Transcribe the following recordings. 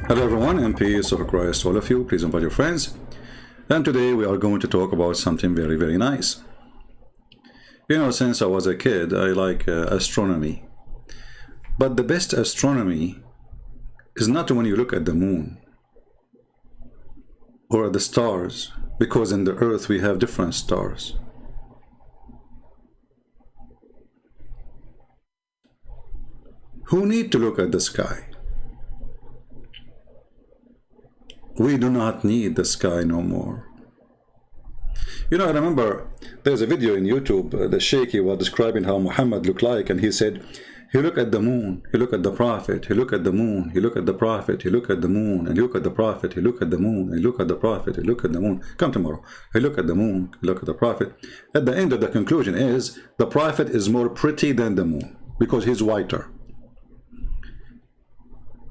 Hello everyone, and peace of Christ to all of you. Please invite your friends. And today we are going to talk about something very, very nice. You know, since I was a kid, I like astronomy. But the best astronomy is not when you look at the moon or at the stars, because in the earth we have different stars. Who need to look at the sky? We do not need the sky no more. You know, I remember there's a video in YouTube, the Sheikh was describing how Muhammad looked like, and he said, he looked at the moon, he looked at the Prophet, he looked at the moon, he looked at the Prophet, he looked at the moon, and he looked at the Prophet, he looked at the moon, he looked at the Prophet, he looked at the moon. Come tomorrow. He looked at the moon, he looked at the Prophet. At the end of the conclusion is, the Prophet is more pretty than the moon, because he's whiter.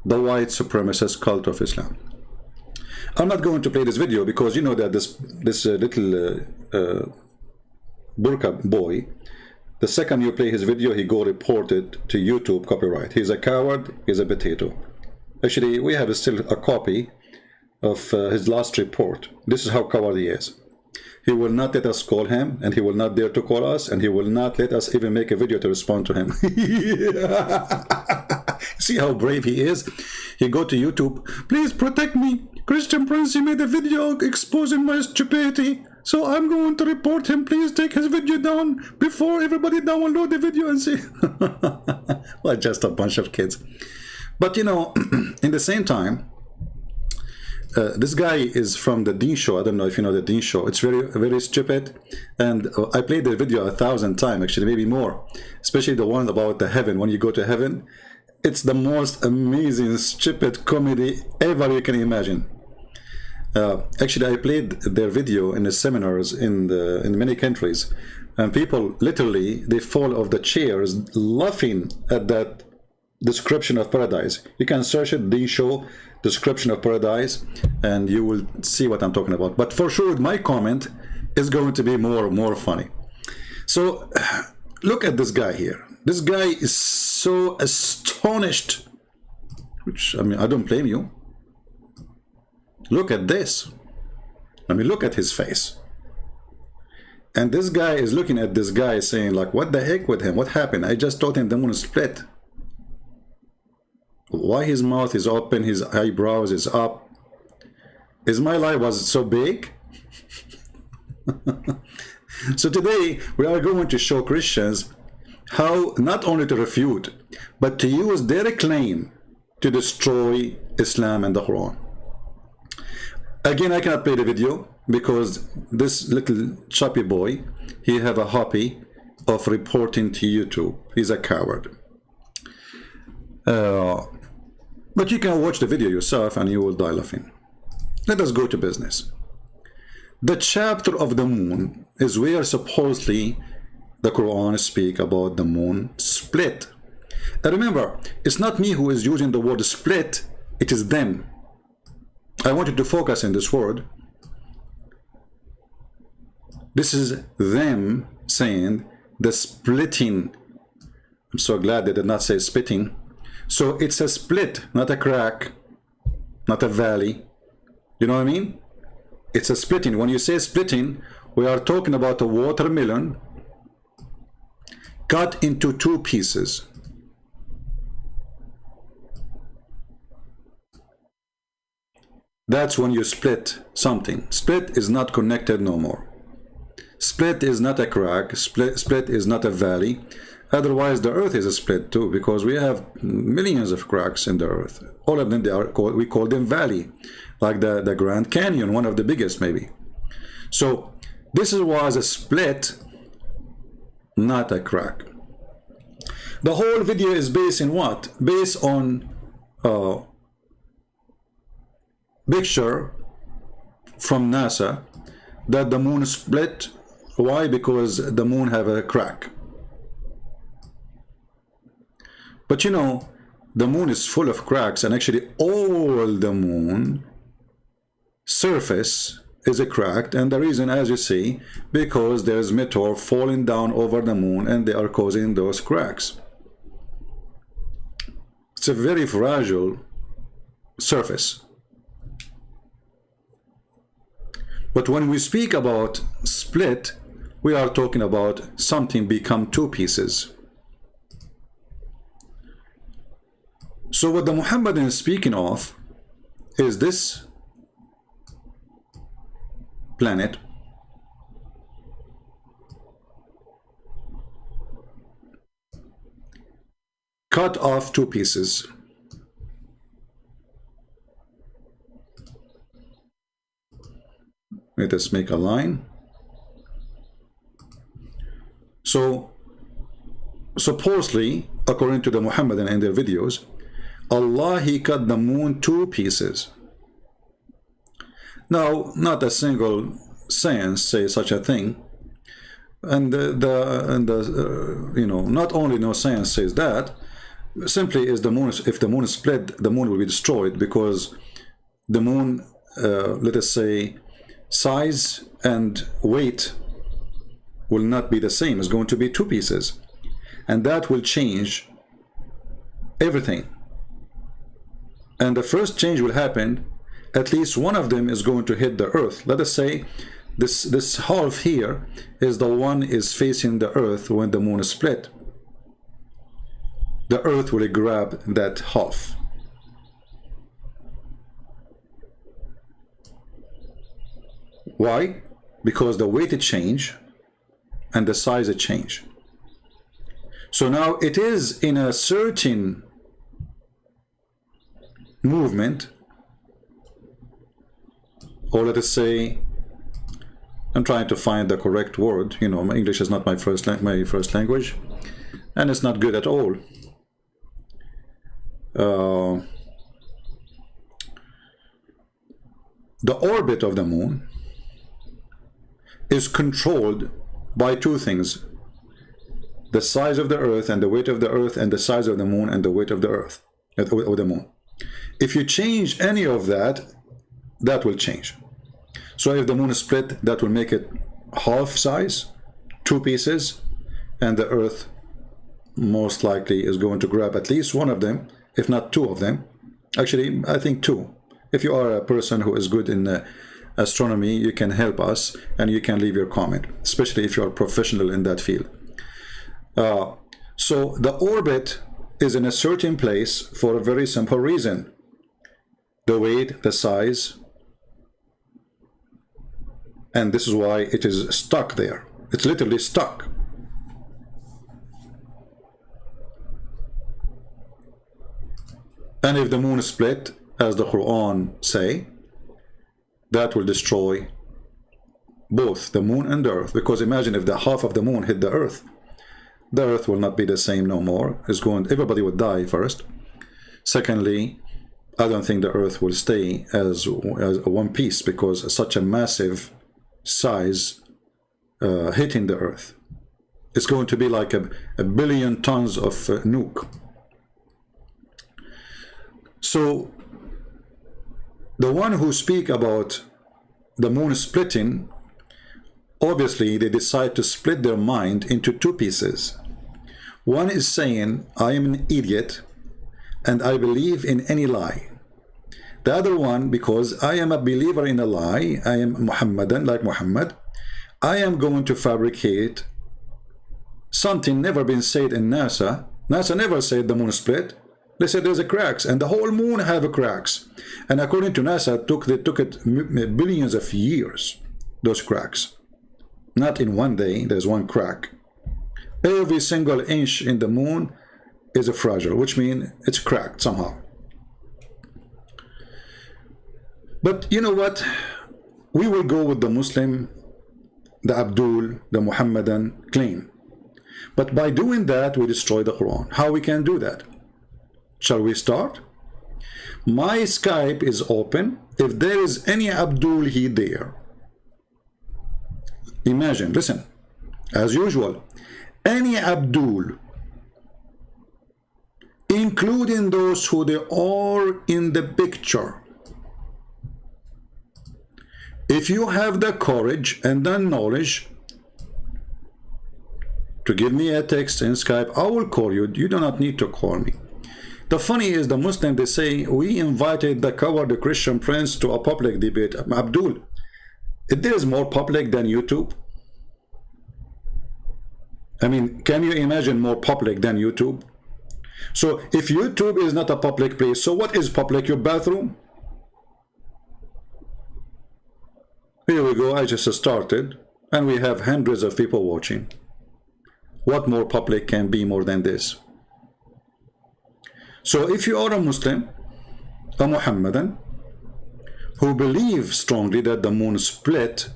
The white supremacist cult of Islam. I'm not going to play this video because you know that this little burqa boy, the second you play his video, he go report it to YouTube copyright. He's a coward, he's a potato. Actually, we have still a copy of his last report. This is how coward he is. He will not let us call him, and he will not dare to call us, and he will not let us even make a video to respond to him. See how brave he is? He go to YouTube, please protect me. Christian Prince, he made a video exposing my stupidity, so I'm going to report him. Please take his video down before everybody download the video and see. Well, just a bunch of kids. But you know, in the same time, this guy is from the Deen Show. I don't know if you know the Deen Show. It's very, very stupid. And I played the video 1,000 times, actually, maybe more. Especially the one about the heaven. When you go to heaven, it's the most amazing, stupid comedy ever you can imagine. Actually, I played their video in the seminars in many countries. And people, literally, they fall off the chairs laughing at that description of paradise. You can search it, Deen Show, description of paradise, and you will see what I'm talking about. But for sure, my comment is going to be more funny. So look at this guy here. This guy is so astonished, which, I mean, I don't blame you. Look at this. I mean, look at his face. And this guy is looking at this guy saying, like, what the heck with him? What happened? I just told him the moon split. Why his mouth is open, his eyebrows is up? Is my life was so big? So today we are going to show Christians how not only to refute, but to use their claim to destroy Islam and the Quran. Again, I cannot play the video because this little choppy boy, he have a hobby of reporting to YouTube. He's a coward. But you can watch the video yourself and you will die laughing. Let us go to business. The chapter of the moon is where supposedly the Quran speak about the moon split. And remember, it's not me who is using the word split, it is them. I want you to focus in this word. This is them saying the splitting. I'm so glad they did not say spitting. So it's a split, not a crack, not a valley. You know what I mean? It's a splitting. When you say splitting, we are talking about a watermelon cut into two pieces. That's when you split something. Split is not connected no more. Split is not a crack. Split is not a valley. Otherwise, the earth is a split too, because we have millions of cracks in the earth. All of them, they are called, we call them valley, like the Grand Canyon, one of the biggest maybe. So this was a split, not a crack. The whole video is based in what? Based on picture from NASA that the moon split. Why? Because the moon have a crack. But you know, the moon is full of cracks, and actually all the moon surface is a cracked, and the reason, as you see, because there's meteor falling down over the moon and they are causing those cracks. It's a very fragile surface. But when we speak about split, we are talking about something become two pieces. So what the Muhammadan is speaking of is this planet cut off two pieces. Let us make a line. So supposedly, according to the Muhammadan and their videos, Allah, he cut the moon two pieces. Now, not a single science says such a thing, and you know, not only no science says that, simply is the moon. If the moon is split, the moon will be destroyed, because the moon, let us say, size and weight will not be the same. It's going to be two pieces, and that will change everything. And the first change will happen, at least one of them is going to hit the earth. Let us say this half here is the one is facing the earth. When the moon is split, the earth will grab that half. Why? Because the weight change and the size change. So now it is in a certain movement, or let us say, I'm trying to find the correct word. You know, my English is not my first language, and it's not good at all. The orbit of the moon is controlled by two things: the size of the earth and the weight of the earth, and the size of the moon and the weight of the earth, or the moon. If you change any of that, that will change. So if the moon is split, that will make it half size, two pieces, and the earth most likely is going to grab at least one of them, if not two of them. Actually, I think two. If you are a person who is good in astronomy, you can help us and you can leave your comment, especially if you are professional in that field. So the orbit is in a certain place for a very simple reason: the weight, the size, and this is why it is stuck there. It's literally stuck. And if the moon is split, as the Quran say, that will destroy both the moon and the earth. Because imagine if the half of the moon hit the earth will not be the same no more. Everybody would die first. Secondly, I don't think the earth will stay as one piece, because such a massive size hitting the earth, it's going to be like a billion tons of nuke. So the one who speak about the moon splitting, obviously they decide to split their mind into two pieces. One is saying, I am an idiot and I believe in any lie. The other one, because I am a believer in a lie, I am Muhammadan, like Muhammad, I am going to fabricate something never been said in NASA. NASA never said the moon split. They said there's a cracks, and the whole moon have a cracks. And according to NASA, they took it billions of years, those cracks. Not in one day, there's one crack. Every single inch in the moon is a fragile, which means it's cracked somehow. But you know what? We will go with the Muslim, the Abdul, the Muhammadan claim. But by doing that, we destroy the Quran. How we can do that? Shall we start? My Skype is open. If there is any Abdul here there, imagine, listen, as usual, any Abdul, including those who they are in the picture, if you have the courage and the knowledge to give me a text in Skype, I will call you. You do not need to call me. The funny is the Muslim, they say, we invited the coward Christian prince to a public debate. Abdul, there is more public than YouTube. I mean, can you imagine more public than YouTube? So if YouTube is not a public place, so what is public? Your bathroom? Here we go, I just started, and we have hundreds of people watching. What more public can be more than this? So if you are a Muslim, a Muhammadan, who believes strongly that the moon split,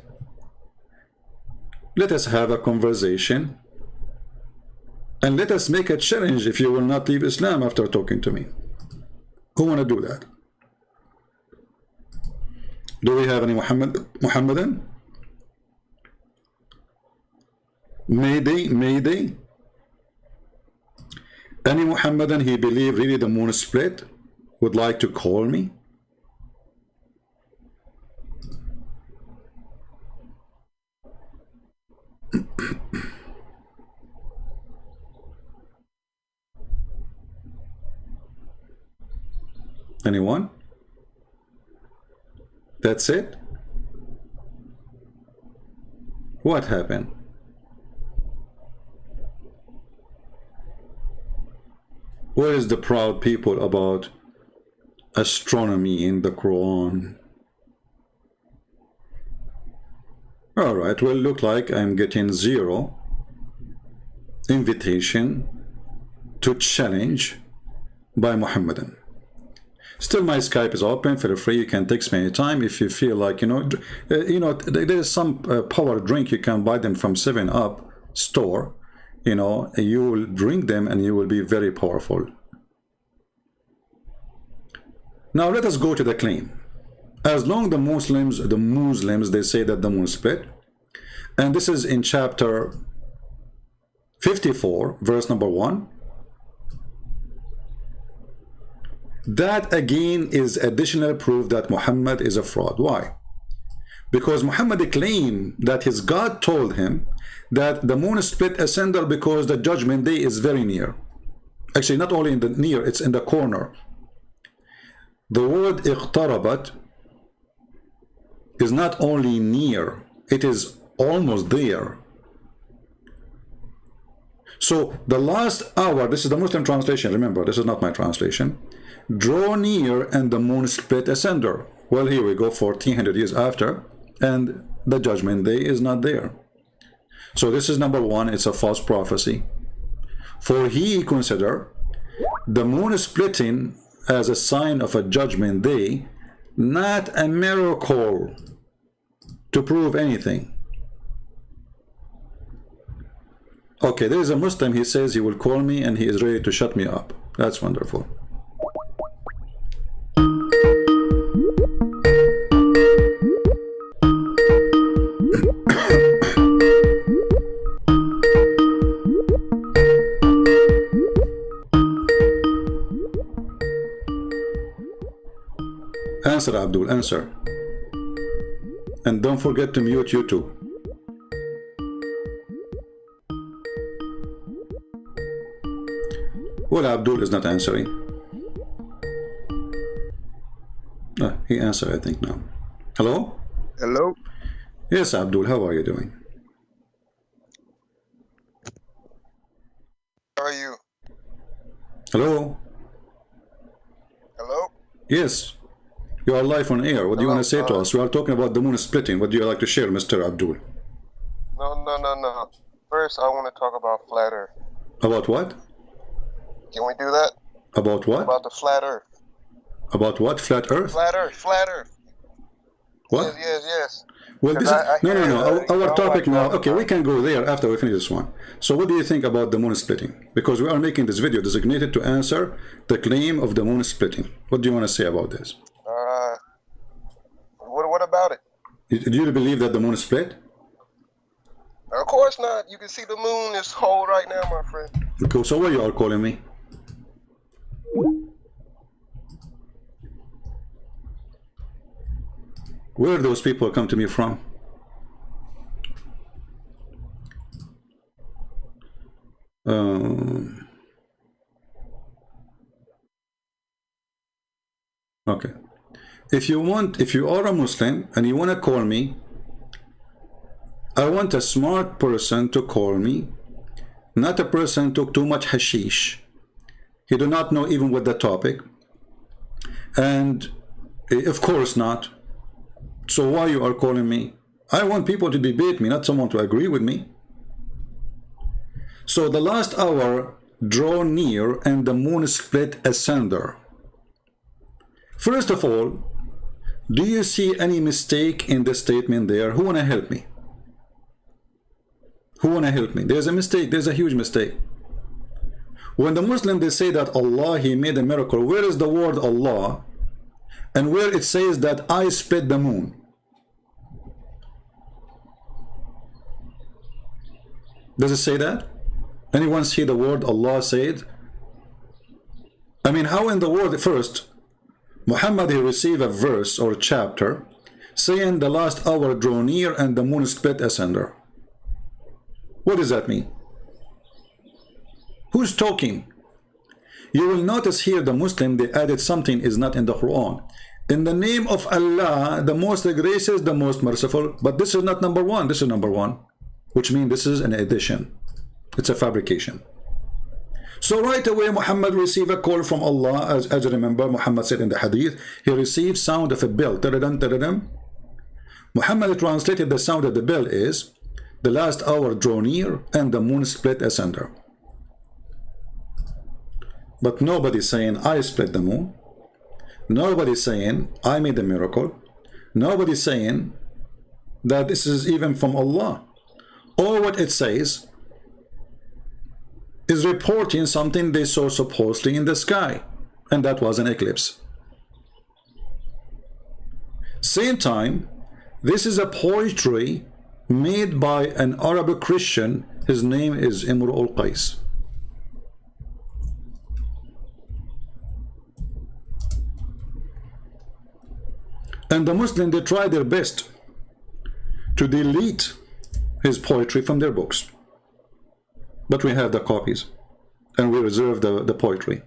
let us have a conversation, and let us make a challenge if you will not leave Islam after talking to me. Who want to do that? Do we have any Muhammadan? Mayday? Any Muhammadan he believe really the moon split would like to call me? Anyone? That's it? What happened? Where is the proud people about astronomy in the Quran? Alright, well, look like I'm getting 0 invitation to challenge by Muhammadan. Still, my Skype is open. Feel free. You can text me anytime if you feel like, there is some power drink you can buy them from 7-Up store. You will drink them and you will be very powerful. Now let us go to the claim. As long the Muslims, they say that the moon split, and this is in chapter 54, verse number 1. That again is additional proof that Muhammad is a fraud. Why? Because Muhammad claimed that his God told him that the moon split asunder because the judgment day is very near. Actually, not only in the near, it's in the corner. The word iqtarabat is not only near, it is almost there. So the last hour, this is the Muslim translation, remember, this is not my translation. Draw near and the moon split asunder. Well, here we go, 1400 years after, and the judgment day is not there. So this is number 1, it's a false prophecy. For he consider the moon splitting as a sign of a judgment day, not a miracle to prove anything. Okay, there is a Muslim, he says he will call me and he is ready to shut me up. That's wonderful. Answer, Abdul, answer. And don't forget to mute YouTube. Well, Abdul is not answering. He answered, I think, now. Hello? Hello? Yes, Abdul, how are you doing? How are you? Hello? Hello? Yes. You are live on air. What do you want to say to us? We are talking about the moon splitting. What do you like to share, Mr. Abdul? No. First, I want to talk about flat earth. About what? Can we do that? About what? About the flat earth. About what? Flat earth? Flat earth. What? Yes. Well, this is... No. Our topic now... Okay, we can go there after we finish this one. So what do you think about the moon splitting? Because we are making this video designated to answer the claim of the moon splitting. What do you want to say about this? What about it? Do you believe that the moon split? Of course not. You can see the moon is whole right now, my friend. Okay, so why you are calling me? Where those people come to me from? Okay. If you are a Muslim and you want to call me, I want a smart person to call me, not a person who took too much hashish. He do not know even what the topic. And of course not. So why you are calling me? I want people to debate me, not someone to agree with me. So the last hour draw near and the moon split asunder. First of all, do you see any mistake in the statement there? Who wanna help me? Who wanna help me? There's a mistake, there's a huge mistake. When the Muslim they say that Allah, he made a miracle, where is the word Allah? And where it says that I split the moon? Does it say that? Anyone see the word Allah said? I mean, how in the world? First, Muhammad, he received a verse or chapter saying the last hour drew near and the moon split asunder. What does that mean? Who's talking? You will notice here the Muslim, they added something is not in the Quran. In the name of Allah, the most gracious, the most merciful, but this is not number one, this is number one, which means this is an addition. It's a fabrication. So right away Muhammad received a call from Allah, as you remember, Muhammad said in the Hadith, he received sound of a bell. Muhammad translated the sound of the bell is, the last hour drew near and the moon split asunder. But nobody's saying I split the moon. Nobody's saying I made a miracle. Nobody's saying that this is even from Allah. All what it says is reporting something they saw supposedly in the sky, and that was an eclipse. Same time, this is a poetry made by an Arabic Christian. His name is Imru al-Qais. And the Muslims, they try their best to delete his poetry from their books. But we have the copies, and we reserve the poetry.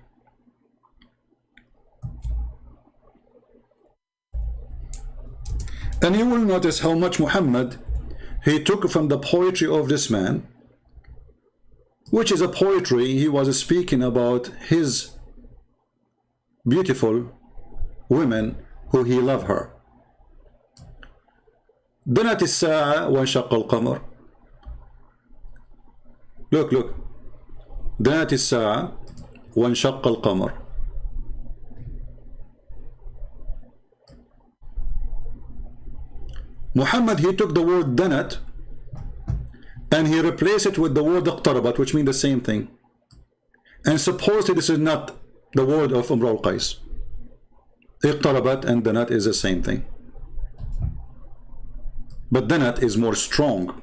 And you will notice how much Muhammad, he took from the poetry of this man, which is a poetry, he was speaking about his beautiful women who he loved her. دنت الساعة وانشق القمر. Look. دنت الساعة وانشق القمر. Muhammad, he took the word danat and he replaced it with the word اقتربت, which means the same thing. And supposedly this is not the word of Imru al-Qais. اقتربت and danat is the same thing. But danat is more strong.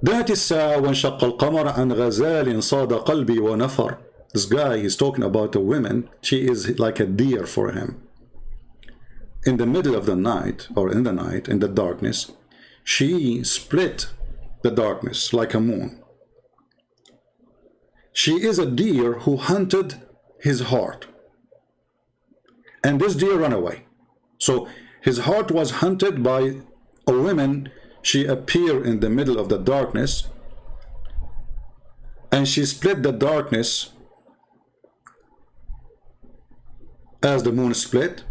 دنت الساعة وانشق القمر عن غزال صاد قلبي ونفر. This guy is talking about a woman. She is like a deer for him. In the middle of the night, or in the night, in the darkness, she split the darkness like a moon. She is a deer who hunted his heart. And this deer ran away. So his heart was hunted by a woman. She appeared in the middle of the darkness and she split the darkness as the moon split.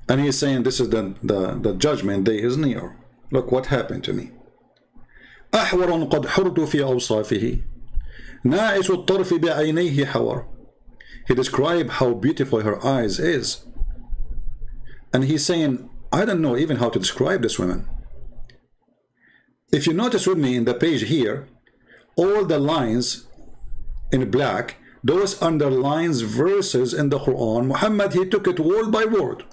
And he's saying this is the judgment day is near. Look what happened to me. أحور قد حرت في أوصافه ناعس الطرف بعينيه حور. He described how beautiful her eyes is. And he's saying, I don't know even how to describe this woman. If you notice with me in the page here, all the lines in black, those underlines verses in the Quran. Muhammad, he took it word by word.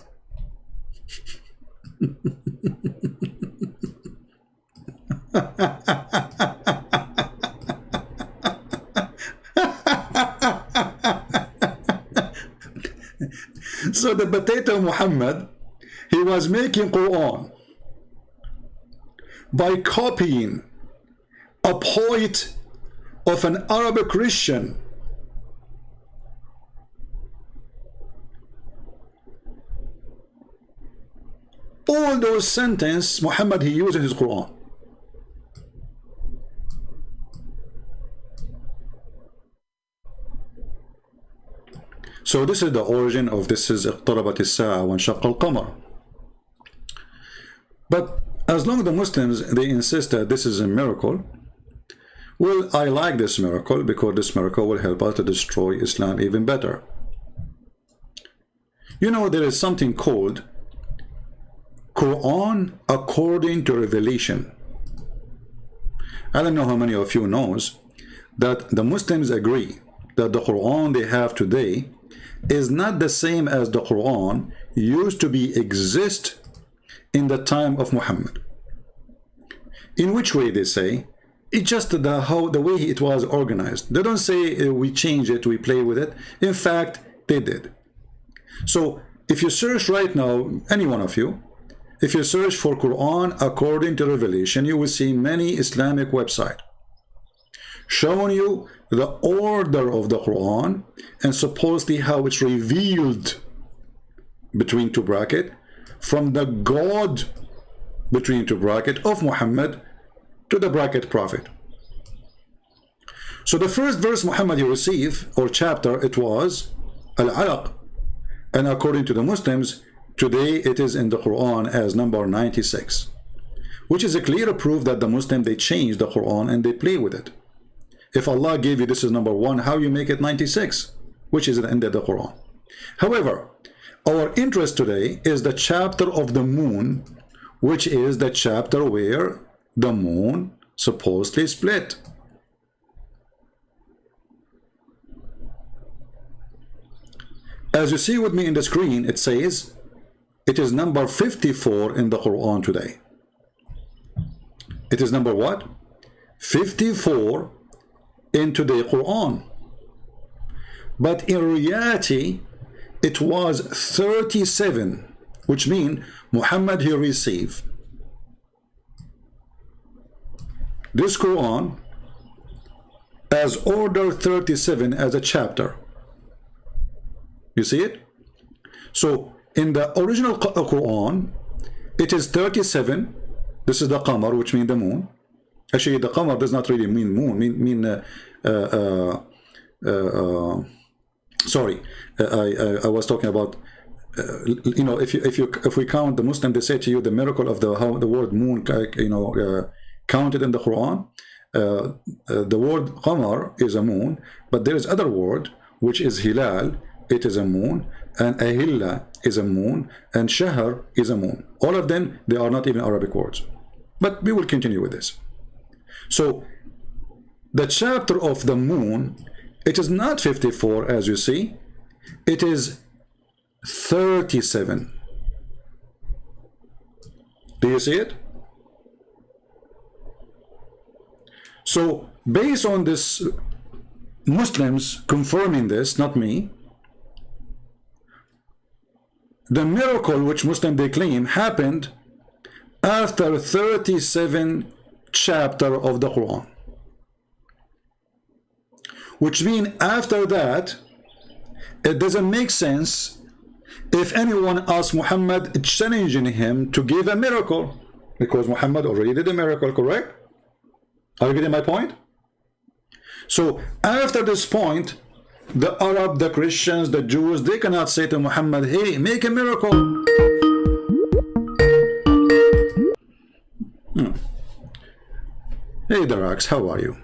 So the potato Muhammad, he was making Quran by copying a poet of an Arabic Christian all those sentences Muhammad he used in his Quran. So this is the origin of this is اقتربت الساعة وانشق القمر. But as long as the Muslims they insist that this is a miracle, well, I like this miracle because this miracle will help us to destroy Islam even better. You know, there is something called Quran according to revelation. I don't know how many of you knows that the Muslims agree that the Quran they have today is not the same as the Quran used to be exist in the time of Muhammad. In which way they say? It's just the way it was organized. They don't say we change it, we play with it. In fact, they did. So if you search right now, any one of you, if you search for Quran according to revelation, you will see many Islamic websites showing you the order of the Quran and supposedly how it's revealed between two brackets from the God between two brackets of Muhammad to the bracket prophet. So the first verse Muhammad he received or chapter it was Al-Alaq, and according to the Muslims today it is in the Quran as number 96, which is a clear proof that the Muslim they change the Quran and they play with it. If Allah gave you this is number 1, how you make it 96, which is the end of the Quran. However, our interest today is the chapter of the moon, which is the chapter where the moon supposedly split. As you see with me in the screen, it says it is number 54 in the Quran today. It is number what? 54 in the Quran. But in reality, it was 37, which means Muhammad he received this Quran as order 37 as a chapter. You see it? So in the original Quran, it is 37. This is the Qamar, which means the moon. Actually, the Qamar does not really mean moon. Sorry, I was talking about. You know, if we count the Muslim, they say to you the miracle of how the word moon, counted in the Quran. The word Qamar is a moon, but there is other word which is Hilal. It is a moon, and Ahilla is a moon, and Shahr is a moon. All of them, they are not even Arabic words. But we will continue with this. So the chapter of the moon, it is not 54 as you see, it is 37. Do you see it? So based on this, Muslims confirming this, not me, the miracle which Muslims they claim happened after 37 chapter of the Quran, which means after that it doesn't make sense if anyone asks Muhammad challenging him to give a miracle, because Muhammad already did a miracle, correct? Are you getting my point? So after this point, the Arab, the Christians, the Jews, they cannot say to Muhammad, hey, make a miracle. Hey Darax, how are you?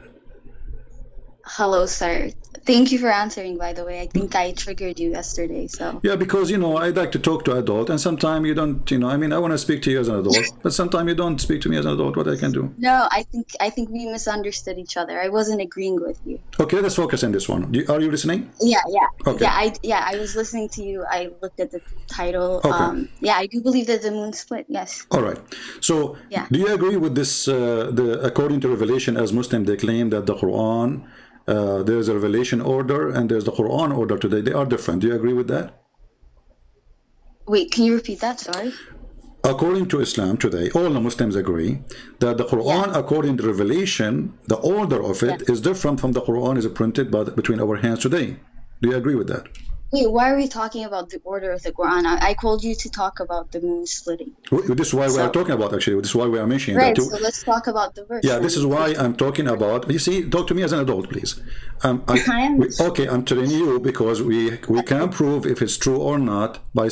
Hello, sir. Thank you for answering, by the way. I think I triggered you yesterday, so. Yeah, because, I'd like to talk to adult, and sometimes you don't, I mean, I want to speak to you as an adult, but sometimes you don't speak to me as an adult. What I can do? No, I think we misunderstood each other. I wasn't agreeing with you. Okay, let's focus on this one. Are you listening? Yeah. Okay. I was listening to you. I looked at the title. Okay. I do believe that the moon split, yes. All right. So, yeah. Do you agree with this, according to Revelation, as Muslims, they claim that the Quran, there's a revelation order and there's the Quran order today. They are different. Do you agree with that? Wait, can you repeat that? Sorry. According to Islam today, all the Muslims agree that the Quran, according to revelation, the order of it is different from the Quran is printed between our hands today. Do you agree with that? Wait, why are we talking about the order of the Quran? I called you to talk about the moon splitting. This is why we are talking about, actually. This is why we are mentioning Right, that. so let's talk about the verse. Yeah, this is why I'm talking about. You see, talk to me as an adult, please. Okay, I'm telling you because we can prove if it's true or not by